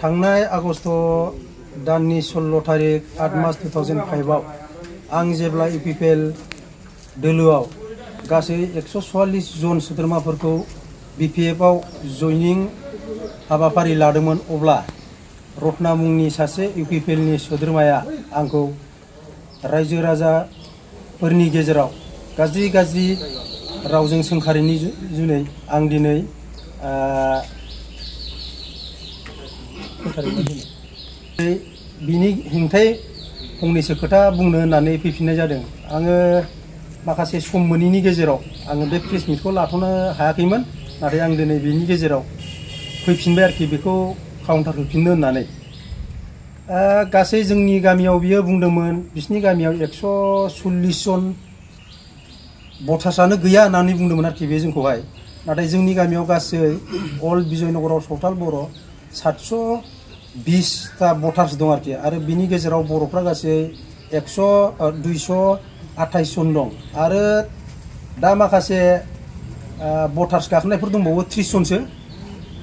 थांनाय आगस्ट दाननि 16 तारिख 8 मार्च 2005 आव आं जेब्ला इउपिपिएल दोलोआव गासै 144 जन सोद्रोमाफोरखौ बिपिएफ आव जयनिं हाबाफारि लादोंमोन अब्ला रत्ना मुंनि सासे इउपिपिएल नि सोद्रोमाया आंखौ रायजो राजाफोरनि गेजेराव गाज्रि रावजों सोंखारिनि जुनै आं दिनै बिनि हेंथायै फंनैसो खोथा बुंनो होननानै फैफिननाय जादों। आङो माखासे सम मोनैनि गेजेराव आङो बे प्रेस मिटखौ लाथ'नो हायाखैमोन, नाथाय आं दिनै बिनि गेजेराव फैफिनबाय आरोखि बेखौ काउन्टार होफिननो होननानै। गासै जोंनि गामियाव बियो बुंदोंमोन बिसिनि गामियाव 140 जन भटार्सआनो गैया होननानै बुंदोंमोन आरोखि बे जोंखौहाय। नाथाय जोंनि गामियाव गासै अल बिजयनगराव सावथाल बर' 720 ता भटार्स दं आरोखि, आरो बिनि गेजेराव बर'फ्रा गासै 228 जन दं, आरो दा माखासे भटार्स गाखोनायफोर दंबावो 30 जनसो,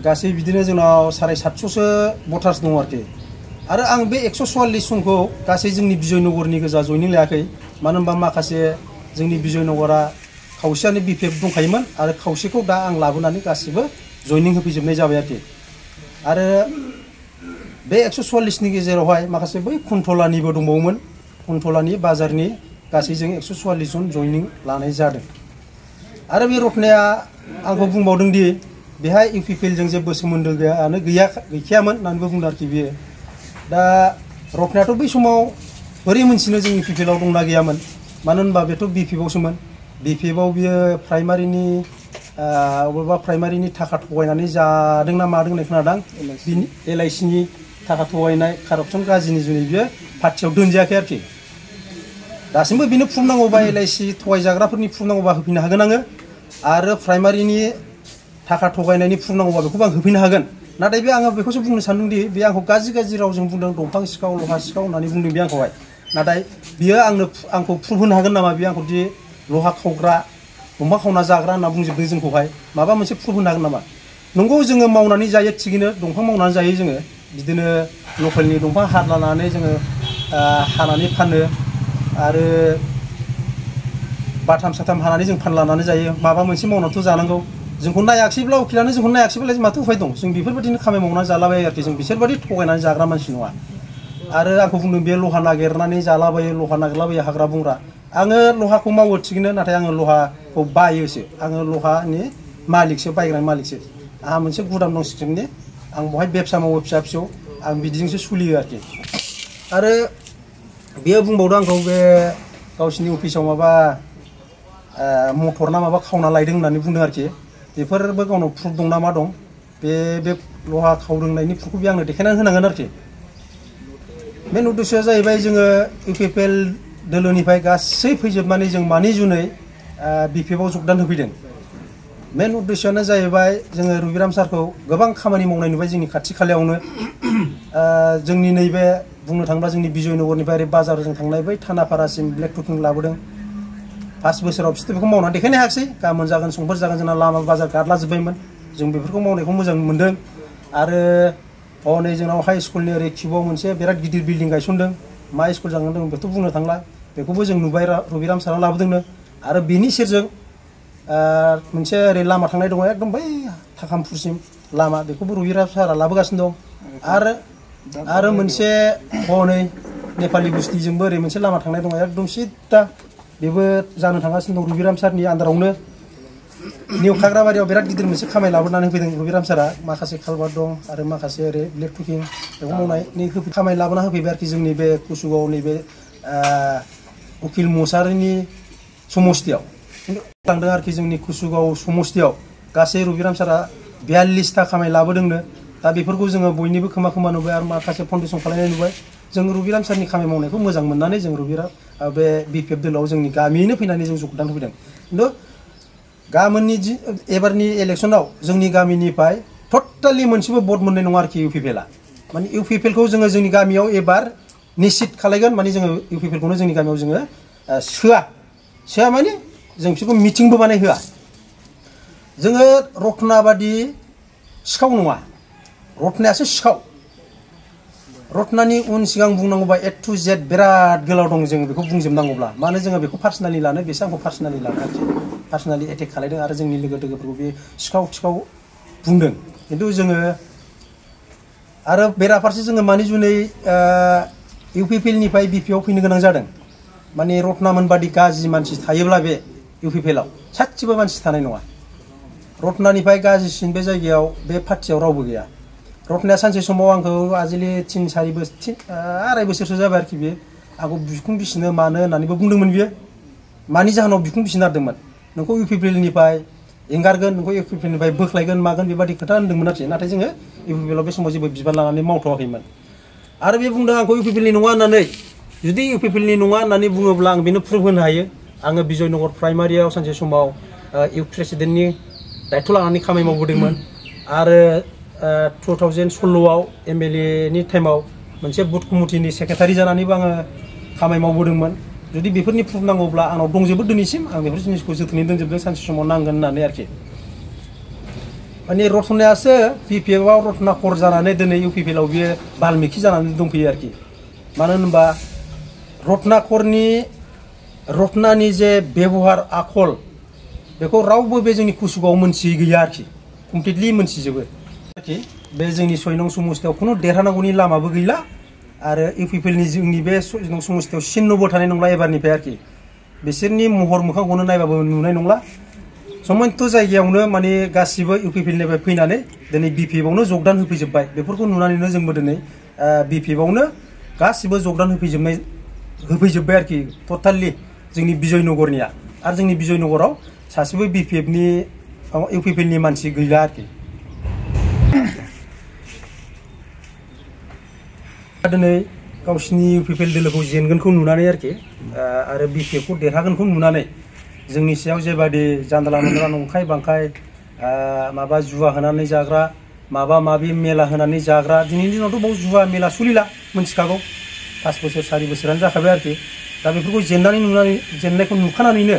गासै बिदिनो जोंनाव 750सो भटार्स दं आरोखि। आरो आं बे 144 जनखौ गासै जोंनि बिजयनगरनि गोजा जयनिं लायाखै, मानो होनबा माखासे जोंनि बिजयनगरा खावसेयानो बिपिएफ दंखायोमोन आरो खावसेखौ दा आं लाबोनानै गासिबो जयनिं होफैजोबनाय जाबाय आरोखि। आरो बे 144 नि गेजेरावहाय माखासे बै कुन्टलानिबो दंबावोमोन, कुन्टलानि बाजारनि गासै जों 144 जन जयनिं लानाय जादों। आरो बे रत्नाया आंखौ बुंबावदों दि बेहाय इउपिपिएलजों जेबो सोमोन्दो गैखायामोन होननानैबो बुंदों आरोखि बियो। दा रत्नायाथ' बै समाव बोरै मोनथिनो जों इउपिपिएलआव दंना गैयामोन, मानो होनबा बेथ' बिपिएफआवसोमोन। बिपिएफआव बियो प्राइमारिनि अबेबा प्राइमारिनि थाखा थगायनानै जादोंना मादों होननाय खोनादों। एलआइसिनि थाखा थगायनाय कारापसन गाज्रिनि जुनै बियो पार्टियाव दोनजायाखै आरोखि। दासिमबो बेनो प्रुफ नांगौबा एलआइसि थगायजाग्राफोरनि प्रुफ नांगौबा होफैनो हागोन आङो, आरो प्राइमारिनि थाखा थगायनायनि प्रुफ नांगौबा बेखौबो आं होफैनो हागोन। नाथाय बे आङो बेखौसो बुंनो सानदोंदि बे आंखौ गाज्रि रावजों बुंदों, दंफां सिखाव लहा सिखाव होननानै बुंदों बे आंखौहाय। नाथाय बियो आंखौ प्रुफ होनो हागोन नामा बे आंखौ दि लहा खावग्रा दंफां खावना जाग्रा होनना बुंजोबदों जोंखौहाय, माबा मोनसे प्रुफ होनो हागोन नामा? नंगौ जोङो मावनानै जायो थिगैनो, दंफां मावनानै जायो जोङो, बिदिनो लकेलनि दंफां हालानानै जोङो हानानै फानो, आरो बाथाम साथाम हानानै जों फानलानानै जायो। माबा मोनसे मावनानैथ' जानांगौ। जोंखौ नायाखिसैब्ला उखिलानो जोंखौ नायाखिसैब्ला माथो उफाय दं, जों बेफोरबायदिनो खामानि मावनानै जालाबायो आरोखि। जों बिसोरबायदि थगायनानै जाग्रा मानसि नङा। आरो आंखौ बुंदों बे लहा नागिरनानै जालाबायो, लहा नागिरलाबायो हाग्रा बंग्रा। आङो लहाखौ मावो थिगैनो, नाथाय आङो लहाखौ बायोसो। आङो लहानि मालिकसो, बायग्रानि मालिकसो। आंहा मोनसे गुदाम दं सिक्रेटनि, आं बेवहाय बेबसा मावो फिसा फिसौ, आं बिदिजोंसो सोलियो आरोखि। आरो बेयो बुंबावदों आंखौ बे गावसिनि अफिसाव माबा मटर ना माबा खावना लायदों होननानै बुंदों आरोखि। बेफोरबो गावनाव प्रुफ दं ना मा दं, बे लहा खावदों होननायनि प्रुफखौ बे आंनो देखायनानै होनांगोन आरोखि। मेन उद्देश्यआ जाहैबाय जोङो इउपिपिएल दोलोनिफ्राय गासै फैजोबनानै जों मानि जुनै बिपिएफआव जगदान होफैदों। मेन उद्देश्यआनो जाहैबाय जोङो रबिराम सारखौ गोबां खामानि मावनाय नुबाय जोंनि खाथि खालायावनो। जोंनि नैबे बुंनो थाङोब्ला जोंनि बिजयनगरनिफ्राय ओरै बाजारजों थांनाय बै थानापारासिम ब्लेक टकिं लाबोदों। 5 बोसोराव बिसोर बेखौ मावनानै देखायनो हायाखिसै। गाबोन जागोन समफोर जागोन जोंना लामा बाजार गारलाजोब्बायमोन, जों बेफोरखौ मावनायखौ मोजां मोनदों। आरो हनै जोंनाव हाइ स्कुलनि ओरै किउआव मोनसे बिराद गिदिर बिल्डिं गायसनदों। मा स्कुल जागोन बेथ' बुंनो थांला, बेखौबो जों नुबाय रबिराम सारा लाबोदोंनो। आरो बेनि सेरजों मोनसे ओरै लामा थांनाय दङ एकदम बै थाखामफुरसिम लामा, बेखौबो रबिराम सारा लाबोगासिनो दं। आरो मोनसे हनै नेपालि बस्तिजोंबो ओरै मोनसे लामा थांनाय दङ एकदम सिद्दा, बेबो जानो थांगासिनो दं रबिराम सारनि आन्दारावनो। निउ खाग्राबारियाव बिराद गिदिर मोनसे खामानि लाबोनानै होफैदों रबिराम सारा, माखासे कालभार दं आरो माखासे ओरै ब्लेक टकिं बेखौ मावनायनि खामानि लाबोना होफैबाय आरोखि जोंनि बे कुसुगाव नैबे उकिल मसाहारिनि समस्तियाव थांदों आरोखि। जोंनि कुसुगाव समस्तियाव गासै रबिराम सारा 42टा खामानि लाबोदोंनो। दा बेफोरखौ जोङो बयनिबो खोमा नुबाय आरो माखासे फाउन्डेसन खालामनाय नुबाय। जों रबिराम सारनि खामानि मावनायखौ मोजां मोननानै जों बे बिपिएफ दोलोआव जोंनि गामियैनो फैनानै जों जगदान होफैदों। खिन्थु गाबोननि एबारनि इलेक्सनाव जोंनि गामिनिफ्राय टटेलि मोनसेबो भट मोननाय नङा आरोखि इउपिपिएलआ। माने इउपिपिएलखौ जोङो जोंनि गामियाव एबार निश्चित खालायगोन, माने जोङो इउपिपिएलखौनो जोंनि गामियाव जोङो सोआ माने जों बिसोरखौ मिटिंबो बानायहोआ। जोङो रत्ना बादि सिखाव नङा, रत्नायासो सिखाव। रत्नानि उन सिगां बुंनांगौबा A to Z बिराद गोलाव दं जोङो बेखौ बुंजोबनांगौब्ला मानो जोङो बेखौ पार्सनेलि लानो बेसो आंखौ पार्सनेलि लानो आरोखि पार्सनेलि एटेक खालायदों आरो जोंनि लोगोफोरखौ बे सिखाव बुंदों खिन्थु जोङो आरो बेराफारसे जोङो मानि जुनै UPPL निफ्राय BPO फैनो गोनां जादों माने रत्नामोन बादि गाज्रि मानसि थायोब्ला बे UPPL आव सासेबो मानसि थानाय नङा रत्नानिफ्राय गाज्रिसिन बे जायगायाव बे पार्टियाव रावबो गैया रत्नाया सानसे समाव आंखौ आजिलि 2.5 बोसोरसो जाबाय आरोखि बियो आंखौ बिखुं बिसिनो मानो होननानैबो बुंदोंमोन बियो मानि जाहोनाव बिखुं बिसिनो नारदोंमोन नोंखौ UPPL निफ्राय एंगारगोन नोंखौ UPPL निफ्राय बोख्लायगोन मागोन बेबादि खोथा होनदोंमोन आरोखि नाथाय जोङो UPPL आव बे समाव जेबो बिबान लानानै मावथ'वाखैमोन आरो बे बुंदों आंखौ UPPL नि नङा होननानै जुदि UPPL नि नङा होननानै बुङोब्ला आं बेनो प्रुफ होनो हायो आङो बिजयनगर प्राइमारियाव सानसे समाव इउथ प्रेसिडेन्टनि दायथ' लानानै खामानि मावबोदोंमोन आरो 2016 आव MLA नि टाइमाव मोनसे बुथ कमिटिनि सेक्रेटारि जानानैबो आङो खामानि मावबोदोंमोन जुदि बेफोरनि प्रुफ नांगौब्ला आंनाव दंजोबो दिनैसिम आं बेफोर जिनिसखौ जोथोनै दोनजोबदों सानसे समाव नांगोन होननानै आरोखि माने रत्नायासो BPF आव रत्ना कर जानानै दिनै UPPL आव बियो बाल्मिखि जानानै दंफैयो आरोखि मानो होनबा रत्नानि जे बेबहार आखल बेखौ रावबो बे जोंनि कुसुगाव मोनथियै गैया आरोखि कमप्लिटलि मोनथिजोबो आरोखि बे जोंनि 6 नं समस्थियाव खुनु देरहानांगौनि लामाबो गैला आरो UPPL नि जोंनि बे 6 नं समस्थियाव सिन्नबो थानाय नंला एबारनिफ्राय आरोखि बिसोरनि महर मोखांखौनो नायबाबो नुनाय नंला समन्त जायगायावनो माने गासिबो UPPL निफ्राय फैनानै दिनै BPF आवनो जगदान होफैजोबबाय बेफोरखौ नुनानैनो जोंबो दिनै BPF आवनो गासिबो जगदान होफैजोबबाय आरोखि टटेलि जोंनि बिजयनगरनिया आरो जोंनि बिजयनगराव सासेबो BPF नि UPPL नि मानसि गैला आरोखि दिनै गावसिनि UPPL दोलोखौ जेनगोनखौ नुनानै आरोखि आरो BPF खौ देरहागोनखौ नुनानै जोंनि सायाव जेबादि जानला मोनला नंखाय बांखाय माबा जुवा होनानै जाग्रा माबा माबि मेला होनानै जाग्रा दिनैनि दिनावथ' बाव जुवा मेला सोलिला मोनथिखागौ 5 बोसोर 4 बोसोरानो जाखाबाय आरोखि दा बेफोरखौ जेननायखौ नुखानानैनो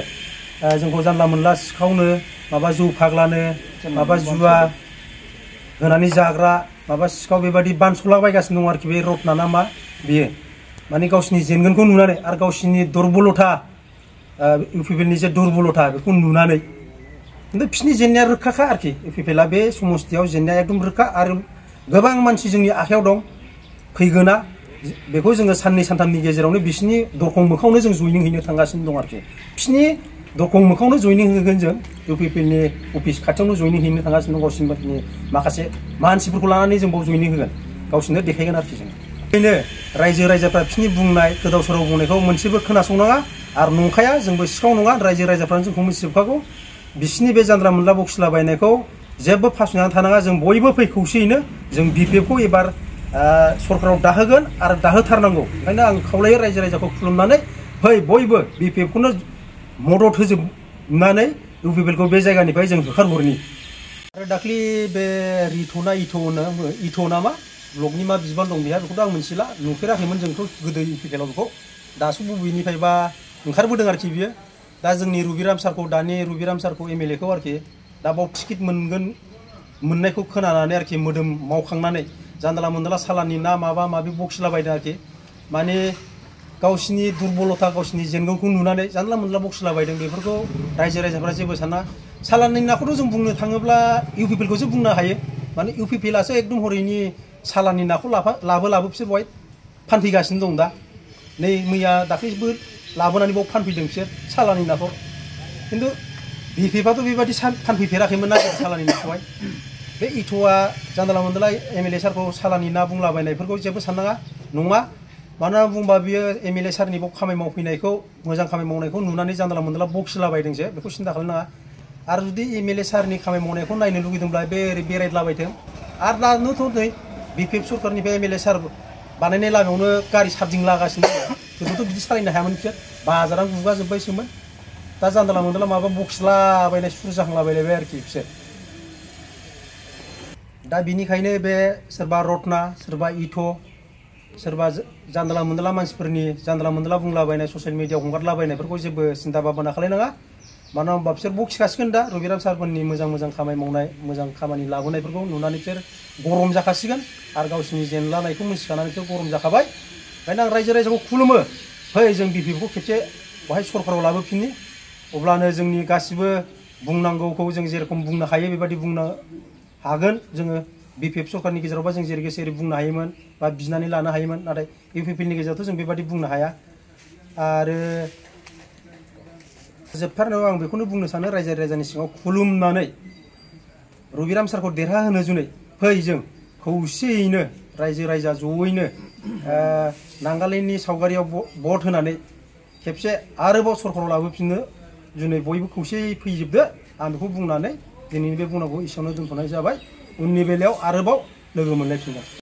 जोंखौ जानला मोनला सिखावनो माबा जौ फाग्लानो माबा जुवा होनानै जाग्रा माबा सिखाव बेबादि बानस'लाबायगासिनो दं आरोखि बे रत्ना ना मा बियो माने गावसिनि जेनगोनखौ नुनानै आरो गावसिनि दुरबलथा UPPL नि जे दुरबलथा बेखौ नुनानै खिन्थु बिसिनि जेननाया रोखाखा आरोखि UPPL आ बे समस्थियाव जेननाया एकदम रोखा आरो गोबां मानसि जोंनि आखायाव दं फैगोना बेखौ जोङो साननै सानथामनि गेजेरावनो बिसिनि दरखं मोखाङावनो जों जयनिं हैनो थांगासिनो दं आरोखि बिसिनि दरखं मोखाङावनो जयनिं होगोन जों UPPL नि अफिस खाथियावनो जयनिं हैनो थांगासिनो दं गावसिनि माखासे मानसिफोरखौ लानानै जों बाव जयनिं होगोन गावसिनो देखायगोन आरोखि जों बेनो रायजो राजाफ्रा बिसिनि बुंनाय गोदाव सोराव बुंनायखौ मोनसेबो खोनासंनाङा आरो नंखाया जोंबो सिखाव नङा रायजो राजाफ्रानो जोंखौ मिथिजोबखागौ बिसिनि बे जानला मोनला बखिलाबायनायखौ जेबो फासयनानै थानाङा जों बयबो फै खौसेयैनो जों BPF खौ एबार सरकाराव दाहोगोन आरो दाहोथारनांगौ ओंखायनो आं खावलायो रायजो राजाखौ खुलुमनानै फै बयबो BPF खौनो मदद होजोबनानै UPPL खौ बे जायगानिफ्राय जों होखारहरनि आरो दाख्लि बे इथ' नामा ब्लकनि मा बिबान दं बेहा बेखौथ' आं मिथिला नुफेराखैमोन जोंथ' गोदो UPPL आव बेखौ दासो बबेनिफ्रायबा ओंखारबोदों आरोखि बियो दा जोंनि रुबिराम सारखौ MLA खौ आरोखि दा बाव टिकेट मोननायखौ खोनानानै आरोखि मोदोम मावखांनानै जानला मोनला सालाननि ना माबा माबि बखिलाबायदों आरोखि माने गावसिनि दुरबलथा गावसिनि जेनगोनखौ नुनानै जानला मोनला बखिलाबायदों बेफोरखौ रायजो राजाफ्रा जेबो साना सालाननि नाखौथ' जों बुंनो थाङोब्ला UPPL खौसो बुंनो हायो माने UPPL आसो एकदम हरैनि सालाननि नाखौ लाबो बिसोर बहाय फानफैगासिनो दं दा नै मैया दाख्लैबो लाबोनानै बाव फानफैदों बिसोर सालाननि नाखौ खिन्थु BPF आथ' बेबादि फानफैफेराखैमोन ना सालाननि नाखौहाय बे इथ'आ जानला मोनला MLA सारखौ सालाननि ना बुंलाबायनायफोरखौ जेबो साननाङा नङा मानो होनना बुंबा बियो MLA सारनि बाव खामानि मावफैनायखौ मोजां खामानि मावनायखौ नुनानै जानला मोनला बखिलाबायदोंसो बेखौ सिन्था खालामनाङा आरो जुदि MLA सारनि खामानि मावनायखौ नायनो लुगैदोंब्ला बे ओरै बेरायलाबायथों आरो दानोथ' नै BPF सरकारनिफ्राय MLA सार बानायनाय लामायावनो गारि सार्जिं लागासिनो गोदोथ' बिदि सालायनो हायामोन बिसोर बाजारानो गुगाजोब्बायसोमोन दा जानला मोनला माबा बखिलाबायनाय सुरु जाखांलाबायलायबाय आरोखि बिसोर दा बिनिखायनो बे सोरबा रत्ना सोरबा इथ' सोरबा जानला मोनला मानसिफोरनि जानला मोनला बुंलाबायनाय ससियेल मिडियाआव हगारलाबायनायफोरखौ जेबो सिन्था भाबना खालायनाङा मानो होनबा बिसोर बखिखासिगोन दा रबिराम सारमोननि मोजां खामानि मावनाय मोजां खामानि लाबोनायफोरखौ नुनानै बिसोर गरम जाखासिगोन आरो गावसिनि जेनलानायखौ मिथिखानानै बिसोर गरम जाखाबाय। ओंखायनो आं रायजो राजाखौ खुलुमो, फै जों बिपिएफखौ खेबसे बहाय सरकाराव लाबोफिननि, अब्लानो जोंनि गासिबो बुंनांगौखौ जों जेरेखम बुंनो हायो बेबायदि बुंनो हागोन। जोङो बिपिएफ सरकारनि गेजेरावबा जों जेरै गोसो एरै बुंनो हायोमोन बा बिनानै लानो हायोमोन, नाथाय इउपिपिएलनि गेजेरावथ' जों बेबायदि बुंनो हाया। आरो जोबथारनायाव आं बेखौनो बुंनो सानो, रायजो राजानि सिगाङाव खुलुमनानै रबिराम सारखौ देरहाहोनो जुनै फै जों खौसेयैनो रायजो राजा जयैनो नागालेण्डनि सावगारियाव भट होनानै खेबसे आरोबाव सरकाराव लाबोफिननो जुनै बयबो खौसेयै फैजोबदो। आं बेखौ बुंनानै दिनैनि बे बुंनांगौ एसेयावनो दोनथ'नाय जाबाय। उननि बेलायाव आरोबाव लोगो मोनलायफिनगोन।